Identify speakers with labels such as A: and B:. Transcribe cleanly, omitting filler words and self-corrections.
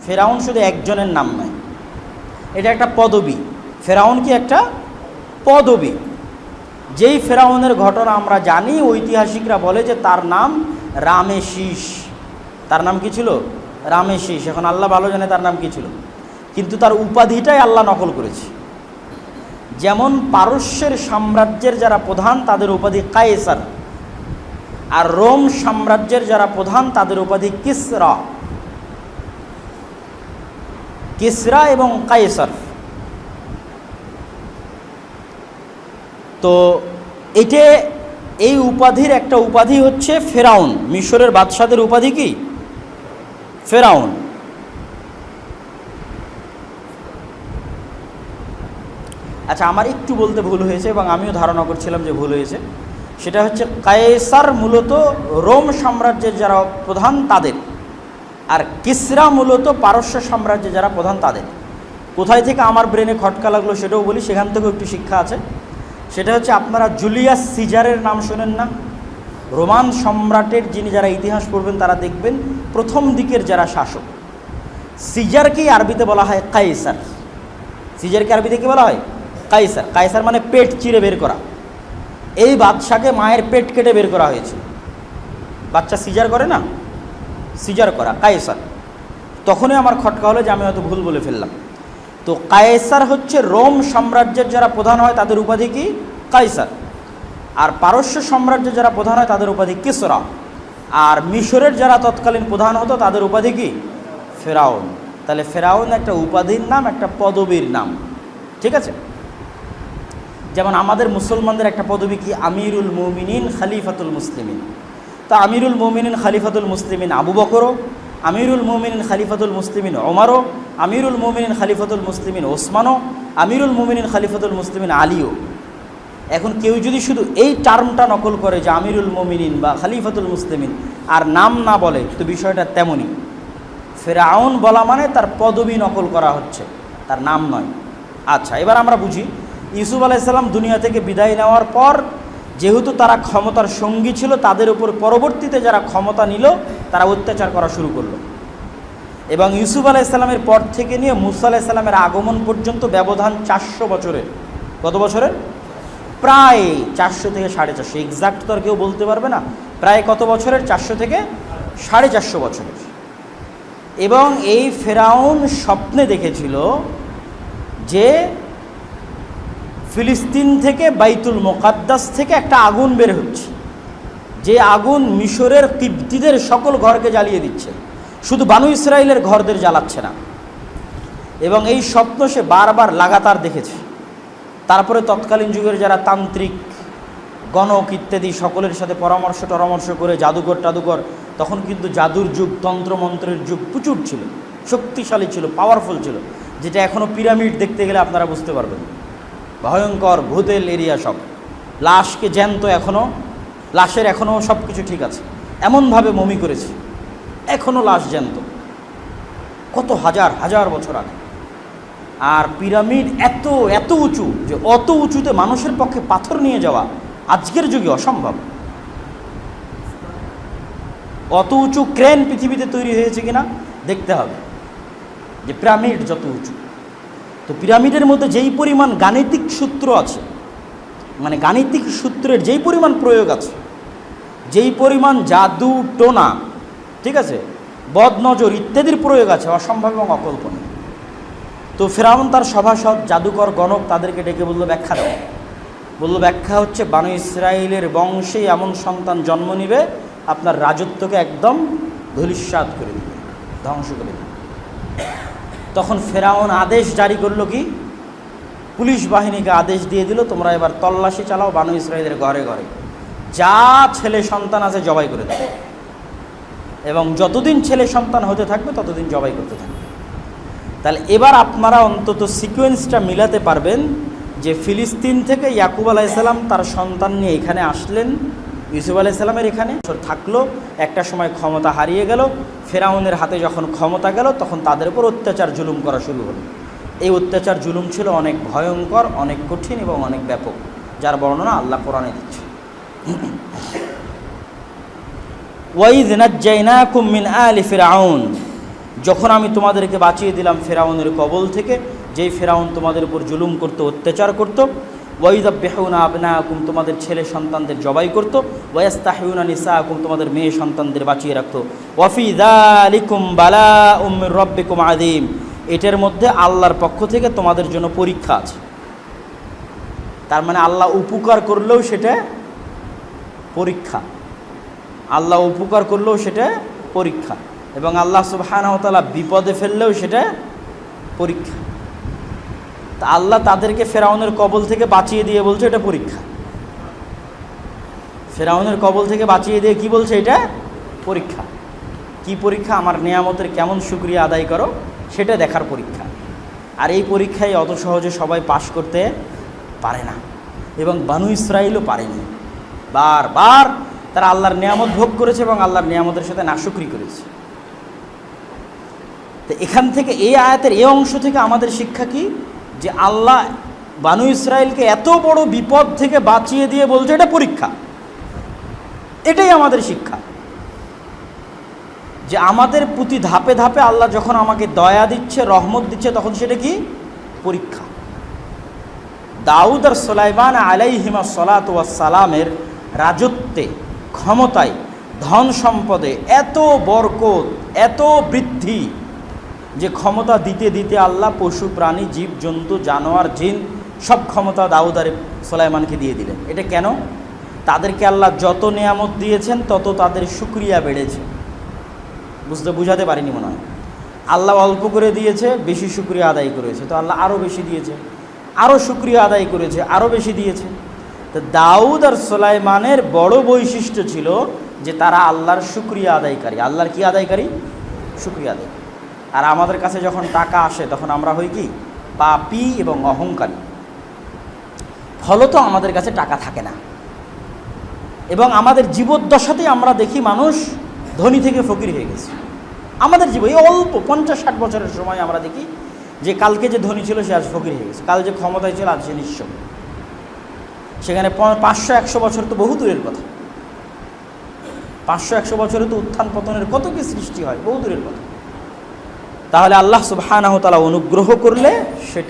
A: ফেরাউন শুধু একজনের নাম নয়, এটা একটা পদবী। ফেরাউন কি একটা পদবী। যেই ফেরাউনের ঘটনা আমরা জানি, ঐতিহাসিকরা বলে যে তার নাম রামেশিস। তার নাম কি ছিল? রামেশিস। এখন আল্লাহ ভালো জানে তার নাম কি ছিল, কিন্তু তার উপাধিটাই আল্লাহ নকল করেছে। যেমন পারস্যের সাম্রাজ্যের যারা প্রধান তাদের উপাধি কায়সার, আর রোম সাম্রাজ্যের যারা প্রধান তাদের উপাধি কিসরা। কিসরা এবং কায়সার। তো এই উপাধির একটা উপাধি হচ্ছে ফেরাউন। মিশরের বাদশাদের উপাধি কি? ফেরাউন। আচ্ছা, আমার একটু বলতে ভুল হয়েছে এবং আমিও ধারণা করছিলাম যে ভুল হয়েছে। সেটা হচ্ছে কায়সার মূলত রোম সাম্রাজ্যের যারা প্রধান তাদের, আর কিসরা মূলত পারস্য সাম্রাজ্যের যারা প্রধান তাদের। কোথায় থেকে আমার ব্রেনে খটকা লাগলো সেটাও বলি, সেখান থেকেও একটু শিক্ষা আছে। সেটা হচ্ছে, আপনারা জুলিয়াস সিজারের নাম শোনেন না? রোমান সম্রাটের যিনি, যারা ইতিহাস পড়বেন তারা দেখবেন প্রথম দিকের যারা শাসক, সিজারকেই আরবিতে বলা হয় কায়সার। সিজারকে আরবিতে কি বলা হয়? কায়সার। কায়সার মানে পেট চিরে বের করা। এই বাদশাকে মায়ের পেট কেটে বের করা হয়েছে। বাচ্চা সিজার করে না, সিজার করা, কায়সার। তখনই আমার খটকা হলো যে আমি হয়তো ভুল বলে ফেললাম। তো কায়সার হচ্ছে রোম সাম্রাজ্যের যারা প্রধান হয় তাদের উপাধি কি? কায়সার। আর পারস্য সাম্রাজ্যের যারা প্রধান হয় তাদের উপাধি কিসরা। আর মিশরের যারা তৎকালীন প্রধান হতো তাদের উপাধি কি? ফেরাউন। তাহলে ফেরাউন একটা উপাধির নাম, একটা পদবীর নাম। ঠিক আছে? যেমন আমাদের মুসলমানদের একটা পদবী কি? আমিরুল মুমিনিন খলিফাতুল মুসলিমিন। তা আমিরুল মুমিনিন খলিফাতুল মুসলিমিন আবু বকরও, আমিরুল মুমিনিন খলিফাতুল মুসলিমিন ওমরও, আমিরুল মুমিনিন খলিফাতুল মুসলিমিন ওসমানও, আমিরুল মুমিনিন খলিফাতুল মুসলিমিন আলীও। এখন কেউ যদি শুধু এই টার্মটা নকল করে যে আমিরুল মুমিনিন বা খলিফাতুল মুসলিমিন, আর নাম না বলে, তো বিষয়টা তেমনই। ফেরাউন বলা মানে তার পদবী নকল করা হচ্ছে, তার নাম নয়। আচ্ছা, এবার আমরা বুঝি, ইউসুফ আলাইহিসসালাম দুনিয়া থেকে বিদায় নেওয়ার পর যেহেতু তারা ক্ষমতার সঙ্গী ছিল, তাদের উপর পরবর্তীতে যারা ক্ষমতা নিল তারা অত্যাচার করা শুরু করলো। এবং ইউসুফ আলাইহিসসালামের পর থেকে নিয়ে মুসা আলাইহিসসালামের আগমন পর্যন্ত ব্যবধান 400 বছরের। কত বছরের? প্রায় 400 থেকে 450। এক্সাক্ট তো আর কেউ বলতে পারবে না। প্রায় কত বছরের? 400 থেকে 450 বছরের। এবং এই ফেরাউন স্বপ্নে দেখেছিল যে ফিলিস্তিন থেকে, বাইতুল মুকাদ্দাস থেকে একটা আগুন বের হচ্ছে, যে আগুন মিশরের কিবতীদের সকল ঘরকে জ্বালিয়ে দিচ্ছে, শুধু বানু ইসরায়েলের ঘরদের জ্বালাচ্ছে না। এবং এই স্বপ্ন সে বারবার লাগাতার দেখেছে। তারপরে তৎকালীন যুগের যারা তান্ত্রিক, গণক ইত্যাদি সকলের সাথে পরামর্শ করে, জাদুকর, তখন কিন্তু জাদুর যুগ, তন্ত্রমন্ত্রের যুগ প্রচুর ছিল, শক্তিশালী ছিল, পাওয়ারফুল ছিল, যেটা এখনও পিরামিড দেখতে গেলে আপনারা বুঝতে পারবেন। ভয়ঙ্কর ভূতেল এরিয়া সব, লাশকে জ্যান্ত, লাশের এখনও সব কিছু ঠিক আছে, এমনভাবে মমি করেছে, এখনও লাশ জ্যান্ত, কত হাজার হাজার বছর আগে। আর পিরামিড এত উঁচু যে অত উঁচুতে মানুষের পক্ষে পাথর নিয়ে যাওয়া আজকের যুগে অসম্ভব। অত উঁচু ক্রেন পৃথিবীতে তৈরি হয়েছে কিনা দেখতে হবে, যে পিরামিড যত উঁচু। তো পিরামিডের মধ্যে যেই পরিমাণ গাণিতিক সূত্র আছে, মানে গাণিতিক সূত্রের যেই পরিমাণ প্রয়োগ আছে, যেই পরিমাণ জাদু টোনা, ঠিক আছে, বদনজর ইত্যাদির প্রয়োগ আছে, অসম্ভব এবং অকল্পনীয়। তো ফেরাউন তার সভাসদ, জাদুকর, গণক তাদেরকে ডেকে বলল ব্যাখ্যা দাও। বলল ব্যাখ্যা হচ্ছে, বানু ইসরায়েলের বংশে এমন সন্তান জন্ম নিবে আপনার রাজত্বকে একদম ধূলিসাৎ করে দিবে, ধ্বংস করে দিবে। তখন ফেরাউন আদেশ জারি করলো কি? পুলিশ বাহিনীকে আদেশ দিয়ে দিল, তোমরা এবার তল্লাশি চালাও বানু ইসরায়েলের ঘরে ঘরে, যা ছেলে সন্তান আছে জবাই করে দেবে, এবং যতদিন ছেলে সন্তান হতে থাকবে ততদিন জবাই করতে থাকবে। তাহলে এবার আপনারা অন্তত সিকোয়েন্সটা মিলাতে পারবেন যে ফিলিস্তিন থেকে ইয়াকুব আলাইহিসসালাম তার সন্তান নিয়ে এখানে আসলেন, ইউসুফ আলাইহিসসালামের এখানে থাকলো, একটা সময় ক্ষমতা হারিয়ে গেল, ফেরাউনের হাতে যখন ক্ষমতা গেল তখন তাদের উপর অত্যাচার জুলুম করা শুরু হলো। এই অত্যাচার জুলুম ছিল অনেক ভয়ঙ্কর, অনেক কঠিন এবং অনেক ব্যাপক, যার বর্ণনা আল্লাহ কোরআনে দিচ্ছে। ওয়াইয নাজ্জাইনাকুম মিন আলি ফিরআউন, যখন আমি তোমাদেরকে বাঁচিয়ে দিলাম ফেরাউনের কবল থেকে, যেই ফেরাউন তোমাদের উপর জুলুম করতো, অত্যাচার করতো। ওয়াইযাববিহুনা আবনাআকুম, তোমাদের ছেলে সন্তানদের জবাই করতো। ওয়ায়াস্তাহিউনা নিসাআকুম, তোমাদের মেয়ে সন্তানদের বাঁচিয়ে রাখতো। ওয়াফি যালিকুম বালাউম মির রাব্বিকুম আযীম, এটার মধ্যে আল্লাহর পক্ষ থেকে তোমাদের জন্য পরীক্ষা আছে। তার মানে আল্লাহ উপকার করলেও সেটা পরীক্ষা, আল্লাহ উপকার করলেও সেটা পরীক্ষা, এবং আল্লাহ সুবহানাহু ওয়া তাআলা বিপদে ফেললেও সেটা পরীক্ষা। তা আল্লাহ তাদেরকে ফেরাউনের কবল থেকে বাঁচিয়ে দিয়ে বলছে এটা পরীক্ষা। ফেরাউনের কবল থেকে বাঁচিয়ে দিয়ে কি বলছে? এটা পরীক্ষা। কি পরীক্ষা? আমার নেয়ামতের কেমন শুকরিয়া আদায় করো সেটা দেখার পরীক্ষা। আর এই পরীক্ষায় অত সহজে সবাই পাশ করতে পারে না, এবং বানু ইসরাঈলও পারেনি। বারবার তারা আল্লাহর নেয়ামত ভোগ করেছে এবং আল্লাহর নেয়ামতের সাথে নাশুকরি করেছে। তো এখান থেকে, এই আয়াতের এই অংশ থেকে আমাদের শিক্ষা কি? যে আল্লাহ বানু ইসরাঈলকে এত বড় বিপদ থেকে বাঁচিয়ে দিয়ে বলছে এটা পরীক্ষা। এটাই আমাদের শিক্ষা, যে আমাদের প্রতি ধাপে ধাপে আল্লাহ যখন আমাকে দয়া দিচ্ছে, রহমত দিচ্ছে, তখন সেটা কি? পরীক্ষা। দাউদ আর সুলাইমান আলাইহিমা সলাতু ওয়াস সালামের রাজত্বে, ক্ষমতায়, ধন সম্পদে এত বরকত, এত বৃদ্ধি, যে ক্ষমতা দিতে দিতে আল্লাহ পশু প্রাণী, জীব জন্তু, জানোয়ার, জিন সব ক্ষমতা দাউদ আর সুলাইমানকে দিয়ে দিলেন। এটা কেন? তাদেরকে আল্লাহ যত নেয়ামত দিয়েছেন তত তাদের শুকরিয়া বেড়েছে। বুঝাতে পারিনি মনে হয়। আল্লাহ অল্প করে দিয়েছে, বেশি শুকরিয়া আদায় করেছে, তো আল্লাহ আরও বেশি দিয়েছে, আরও শুকরিয়া আদায় করেছে, আরও বেশি দিয়েছে। তো দাউদ আর সুলাইমানের বড় বৈশিষ্ট্য ছিল যে তারা আল্লাহর শুকরিয়া আদায়কারী। আল্লাহর কি আদায়কারী? শুকরিয়া আদায়। আর আমাদের কাছে যখন টাকা আসে তখন আমরা হই কি? পাপী এবং অহংকারী। ফলত আমাদের কাছে টাকা থাকে না, এবং আমাদের জীবদ্দশাতেই আমরা দেখি মানুষ ধনী থেকে ফকির হয়ে গেছে। আমাদের জীবন এই অল্প 50-60 বছরের সময় আমরা দেখি যে কালকে যে ধনী ছিল সে আজ ফকির হয়ে গেছে, কাল যে ক্ষমতায় ছিল আজ সে নিঃস্ব। সেখানে 500-100 বছর তো বহু দূরের কথা। 500-100 বছরে তো উত্থান পতনের কত কি সৃষ্টি হয়, বহু দূরের কথা। তাহলে আল্লাহ সুবহানাহু ওয়া তাআলা অনুগ্রহ করলে সেটা